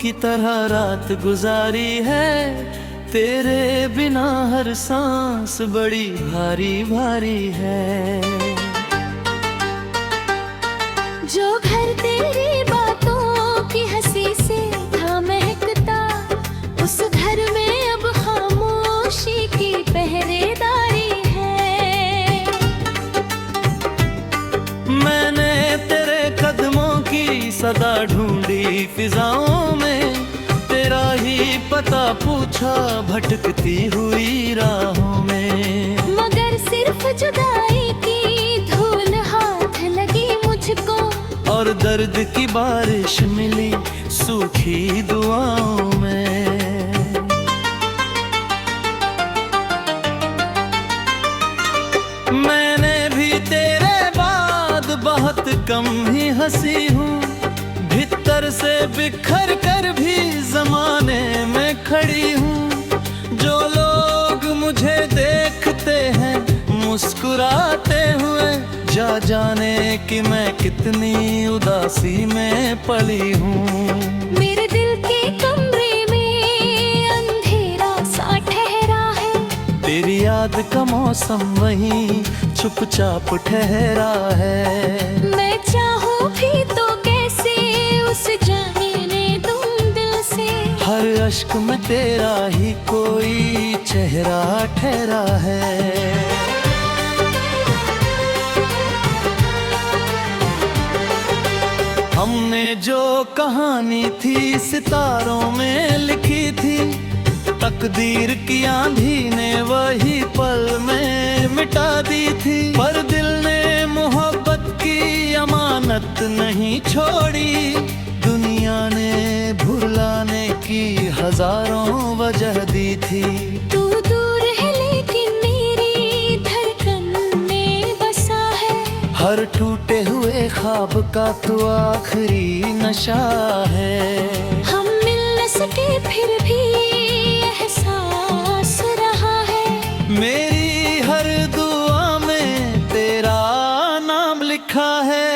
की तरह रात गुजारी है, तेरे बिना हर सांस बड़ी भारी भारी है। जो घर तेरी बातों की हंसी से था महकता, उस घर में अब खामोशी की पहरेदारी है। मैंने तेरे कदमों की सदा ढूंढी फिजाओं में, तेरा ही पता पूछा भटकती हुई राहों में। मगर सिर्फ जुदाई की धूल हाथ लगी मुझको, और दर्द की बारिश मिली सूखी दुआओं में। मैंने भी तेरे बाद बहुत कम ही हंसी हूँ, भीतर से बिखर कर भी जमाने में खड़ी हूँ। जो लोग मुझे देखते हैं मुस्कुराते हुए, जा जाने कि मैं कितनी उदासी में पली हूँ। मेरे दिल के कमरे में अंधेरा सा ठहरा है, तेरी याद का मौसम वहीं चुपचाप ठहरा है। मैं चाहूँ भी तो कैसे उस जाने तुम दिल से, हर अश्क में तेरा ही कोई चेहरा ठहरा है। हमने जो कहानी थी सितारों में लिखी थी, तकदीर की आंधी ने वही पल में मिटा दी थी। पर दिल ने मोहब्बत की अमानत नहीं छोड़ी, दुनिया ने भुलाने की हजारों वजह दी थी। तू दूर है लेकिन मेरी धड़कन में बसा है, हर टूटे हुए ख्वाब का तू आखिरी नशा है। हम मिल न सके फिर भी एहसास रहा है, मेरी हर दुआ में तेरा नाम लिखा है।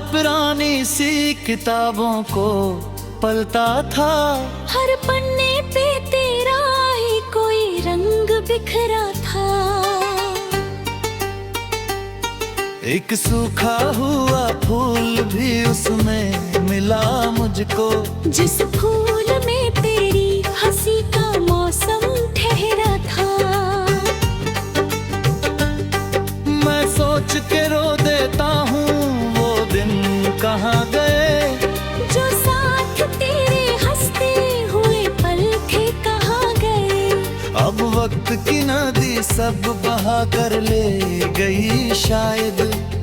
पुरानी सी किताबों को पलता था, हर पन्ने पे तेरा ही कोई रंग बिखरा था। एक सूखा हुआ फूल भी उसमें मिला मुझको, जिस फूल में तेरी हंसी का मौसम ठहरा था। मैं सोच के रो देता हूँ वो दिन कहाँ गए, जो साथ तेरे हंसते हुए पल थे कहाँ गए। अब वक्त की नदी सब बहा कर ले गई शायद,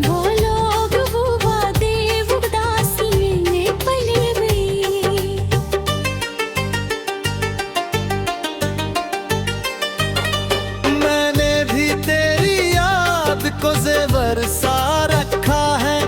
वो लोग वो वादे वो उदासी में पल गई। मैंने भी तेरी याद को जेवर सा रखा है,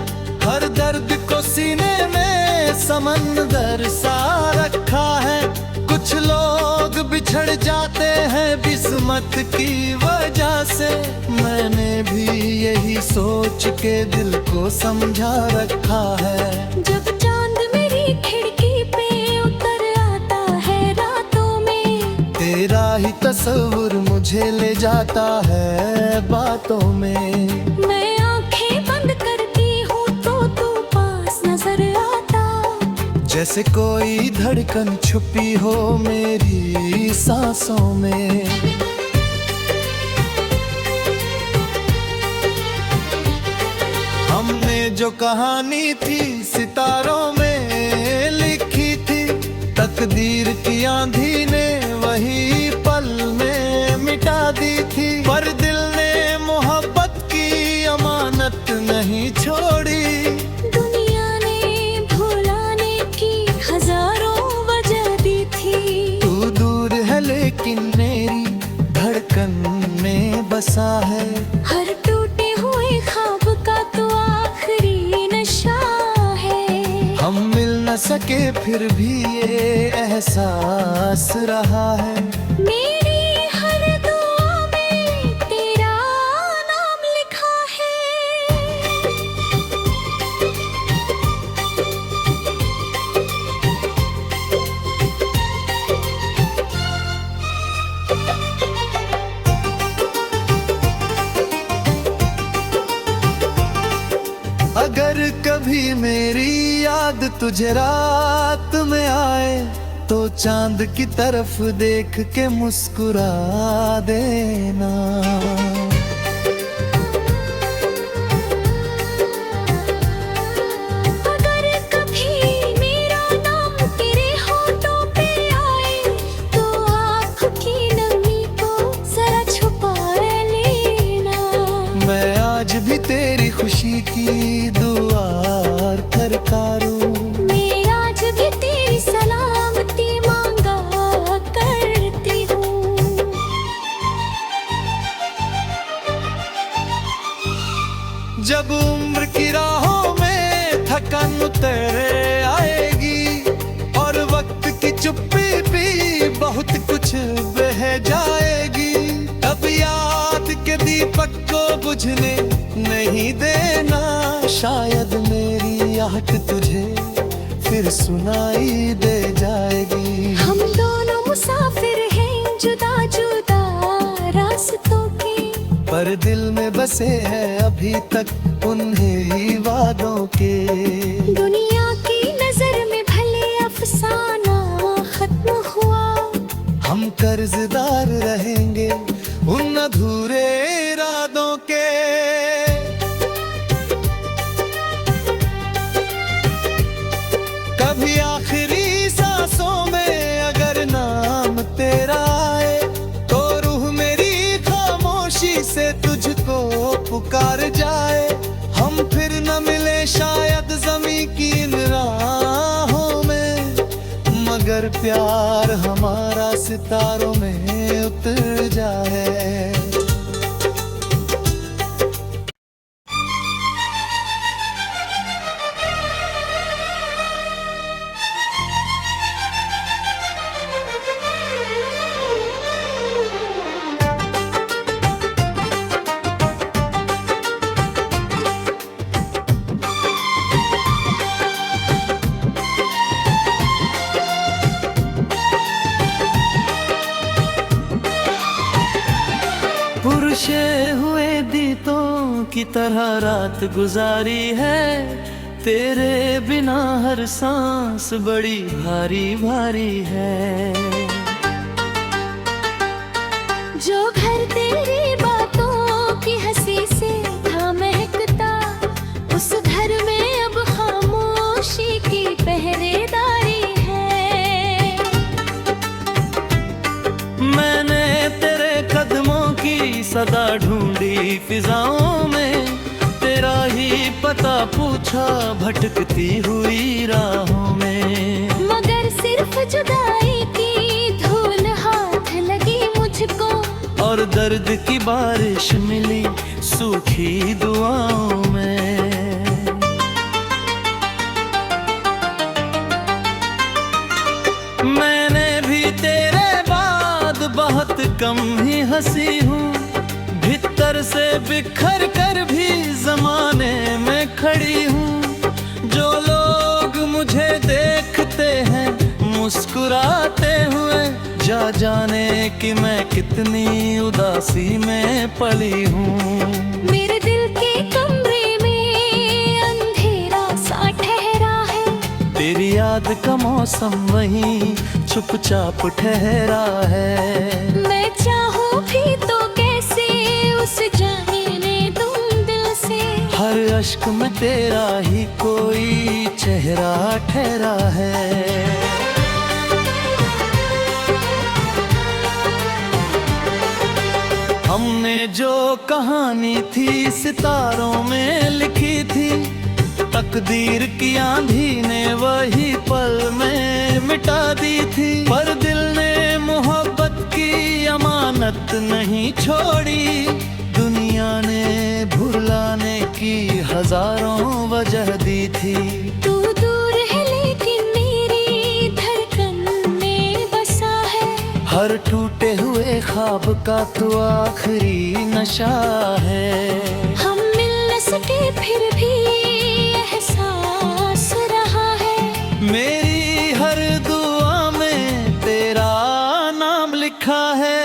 हर दर्द को सीने में समंदर सा रखा है। कुछ लोग बिछड़ जाते हैं किस्मत की वजह से, मैंने भी यही सोच के दिल को समझा रखा है। जब चांद मेरी खिड़की पे उतर आता है रातों में, तेरा ही तस्वीर मुझे ले जाता है बातों में। मैं आंखें बंद करती हूँ तो तू पास नजर आता, जैसे कोई धड़कन छुपी हो मेरी सांसों में। हमने जो कहानी थी सितारों में लिखी थी, तकदीर की आंधी ने वही पल में मिटा दी थी। पर दिल ने मोहब्बत की अमानत नहीं छोड़ी, दुनिया ने भुलाने की हजारों वजह दी थी। तू दूर है लेकिन मेरी धड़कन में बसा है, हर टूटे सके फिर भी ये एहसास रहा है। मेरी हर दुआ में तेरा नाम लिखा है। अगर कभी मेरी याद तुझे रात में आए तो चांद की तरफ देख के मुस्कुरा देना। अगर कभी मेरा नाम तेरे होठों पे आए तो आँख की नमी को जरा छुपा लेना। मैं आज भी तेरी खुशी की दुआ करतारूं। मैं आज भी तेरी सलामती मांगा करती हूँ। जब उम्र की राहों में थकन तेरे आएगी और वक्त की चुप्पी भी बहुत कुछ बह जाएगी, तब याद के दीपक को बुझने नहीं देना। शायद मेरी आहट तुझे फिर सुनाई दे जाएगी। हम दोनों मुसाफिर हैं जुदा जुदा रास्तों के, पर दिल में बसे हैं अभी तक उन्हीं ही वादों के। दुनिया की नजर में भले अफसाना खत्म हुआ, हम कर्जदार रहेंगे उन अधूरे इरादों के। कभी आखिरी सांसों में अगर नाम तेरा आए तो रूह मेरी खामोशी से तुझको पुकार जाए। हम फिर न मिले शायद ज़मीं की इन राहों में, मगर प्यार हमारा सितारों में उतर जाए। पुरशे हुए दीतों की तरह रात गुजारी है, तेरे बिना हर सांस बड़ी भारी भारी है। जो घर तेरी बातों की हंसी से था महकता, उस घर में अब खामोशी की पहरेदारी है। मैंने तेरे कदमों की सदा ढूंढी फिजाओं में, तेरा ही पता पूछा भटकती हुई राहों में। मगर सिर्फ जुदाई की धूल हाथ लगी मुझको, और दर्द की बारिश मिली सूखी दुआओं में। मैंने भी तेरे बाद बहुत कम ही हंसी हूँ, भीतर से बिखर कर भी जमाने में खड़ी हूँ। जो लोग मुझे देखते हैं मुस्कुराते हुए, जा जाने कि मैं कितनी उदासी में पली हूँ। मेरे दिल के कमरे में अंधेरा सा ठहरा है, तेरी याद का मौसम वहीं चुपचाप ठहरा है। मैं चाहूँ भी तो कैसे उस जाने तुम दिल से, हर अश्क में तेरा ही कोई चेहरा ठहरा है। हमने जो कहानी थी सितारों में लिखी थी, तकदीर की आंधी ने वही पल में मिटा दी थी। पर दिल ने मोहब्बत की अमानत नहीं छोड़ी, दुनिया ने भुलाने की हजारों वजह दी थी। तू दूर है लेकिन टूटे हुए ख्वाब का तो आखिरी नशा है। हम मिल न सके फिर भी एहसास रहा है। मेरी हर दुआ में तेरा नाम लिखा है।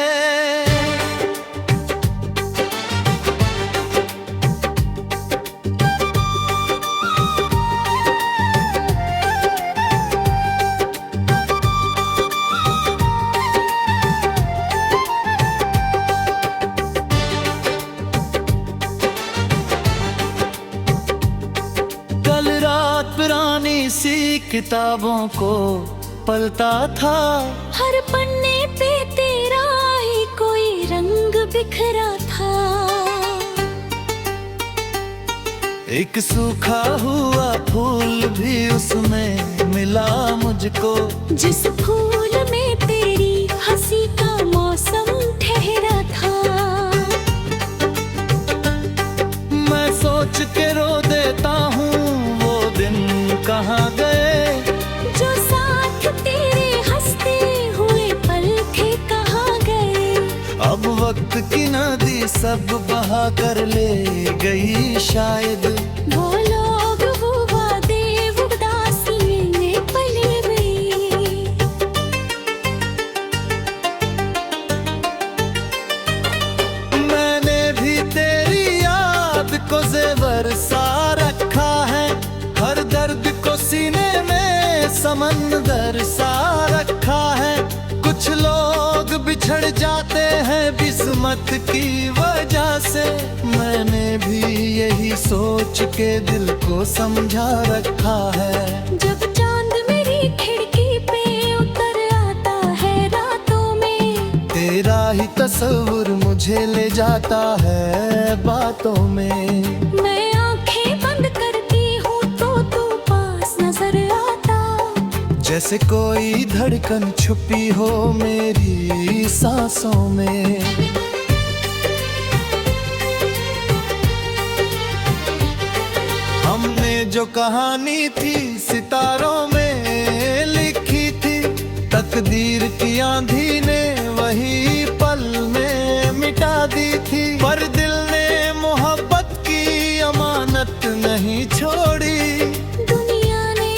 पुरानी सी किताबों को पलता था, हर पन्ने पे तेरा ही कोई रंग बिखरा था। एक सूखा हुआ फूल भी उसमें मिला मुझको, जिस फूल में तेरी हंसी का मौसम ठहरा था। मैं सोच के रो देता हूँ कहाँ गए, जो साथ तेरे हंसते हुए पल थे कहाँ गए। अब वक्त की नदी सब बहा कर ले गई शायद। वो लोग वो वादे वो उदासी में पल गई। मैंने भी तेरी याद को जेवर सा रखा है, हर दर्द को सीने में समंदर सा रखा है। कुछ लोग बिछड़ जाते हैं किस्मत की वजह से, मैंने भी यही सोच के दिल को समझा रखा है। जब चांद मेरी खिड़की पे उतर आता है रातों में, तेरा ही तस्वीर मुझे ले जाता है बातों में। मैं आंखें बंद करती हूँ तो तू पास नजर आता, जैसे कोई धड़कन छुपी हो मेरी सांसों में। हमने जो कहानी थी सितारों में लिखी थी, तकदीर की आंधी ने वही पल में मिटा दी थी। पर दिल ने मोहब्बत की अमानत नहीं छोड़ी, दुनिया ने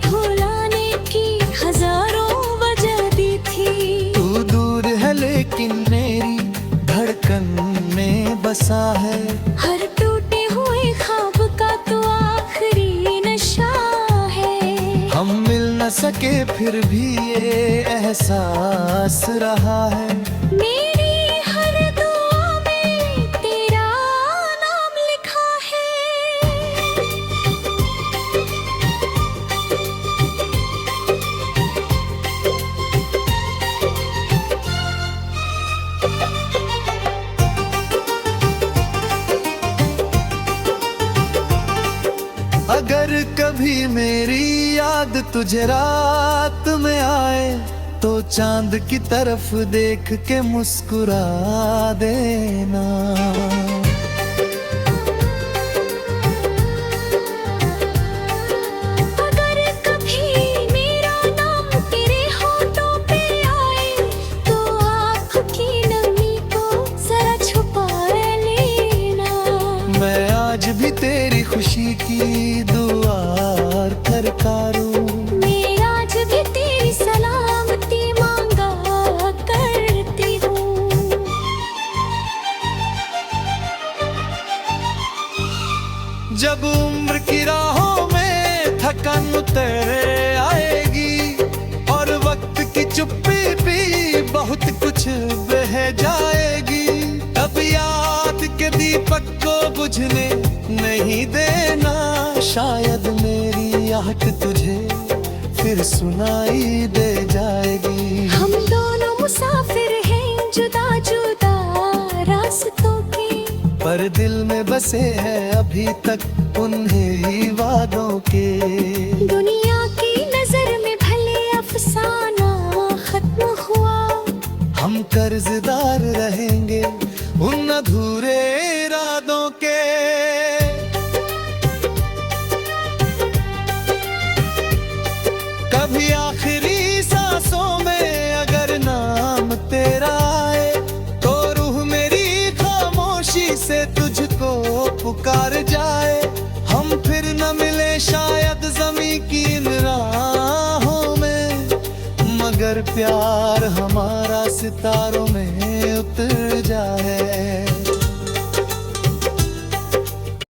भुलाने की हजारों वजह दी थी। तू दूर है लेकिन मेरी धड़कन में बसा है, हर टूटे हुए ख्वाब का तो आखिरी नशा है। हम मिल न सके फिर भी ये एहसास रहा है। मेरी हर दुआ में तेरा नाम लिखा है। अगर कभी मेरी याद तुझे रात में आए, तो चांद की तरफ देख के मुस्कुरा देना। अगर कभी मेरा नाम तेरे होठों पे आए, तो आँख की नमी को जरा छुपा लेना। मैं आज भी तेरी खुशी की दुआ करतारूं, मैं आज भी तेरी सलामती मांगा करती हूँ। जब उम्र की राहों में थकन उतर आएगी, और वक्त की चुप्पी भी बहुत कुछ बह जाएगी, तब याद के दीपक को बुझने नहीं देना। शायद मेरी आहट तुझे फिर सुनाई दे जाएगी। हम दोनों मुसाफिर हैं जुदा जुदा रास्तों के, पर दिल में बसे हैं अभी तक उन्हीं ही वादों के। दुनिया की नजर में भले अफसाना खत्म हुआ, हम कर्जदार रहेंगे उन अधूरे इरादों के। कभी आखिरी सांसों में अगर नाम तेरा पुकार जाए, हम फिर न मिले शायद ज़मीं की इन राहों में, मगर प्यार हमारा सितारों में उतर जाए।